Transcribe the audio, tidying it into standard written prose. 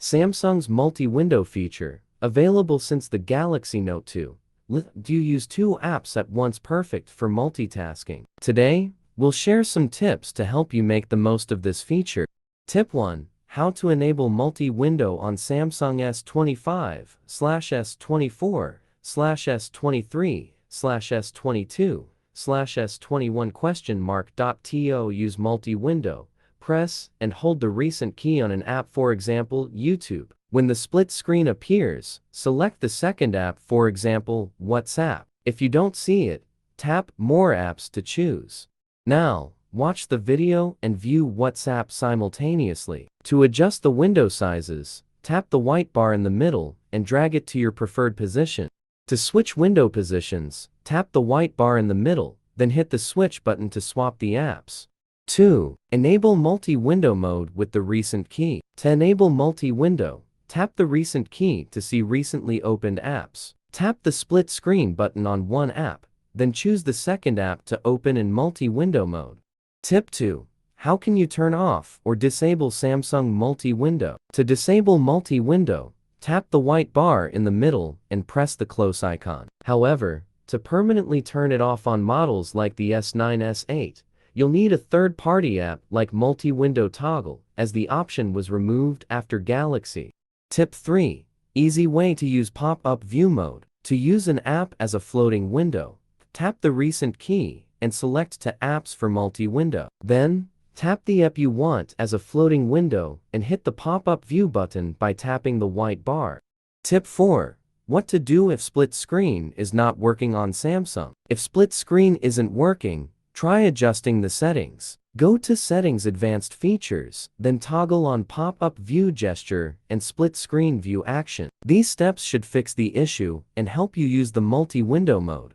Samsung's multi-window feature, available since the Galaxy Note 2. Do you use two apps at once, perfect for multitasking? Today, we'll share some tips to help you make the most of this feature. Tip 1. How to enable multi-window on Samsung S25, S24, S23, S22, S21 ? To use multi-window, press and hold the recent key on an app, for example, YouTube. When the split screen appears, select the second app, for example, WhatsApp. If you don't see it, tap More Apps to choose. Now, watch the video and view WhatsApp simultaneously. To adjust the window sizes, tap the white bar in the middle and drag it to your preferred position. To switch window positions, tap the white bar in the middle, then hit the switch button to swap the apps. 2. Enable multi-window mode with the recent key. To enable multi-window, tap the recent key to see recently opened apps. Tap the split screen button on one app, then choose the second app to open in multi-window mode. Tip 2. How can you turn off or disable Samsung multi-window? To disable multi-window, tap the white bar in the middle and press the close icon. However, to permanently turn it off on models like the S9, S8, you'll need a third-party app like Multi-Window Toggle, as the option was removed after Galaxy. Tip 3. Easy way to use pop-up view mode. To use an app as a floating window, tap the recent key and select to apps for multi-window. Then, tap the app you want as a floating window and hit the pop-up view button by tapping the white bar. Tip 4. What to do if split screen is not working on Samsung. If split screen isn't working, try adjusting the settings. Go to Settings Advanced Features, then toggle on Pop-up View Gesture and Split Screen View Action. These steps should fix the issue and help you use the multi-window mode.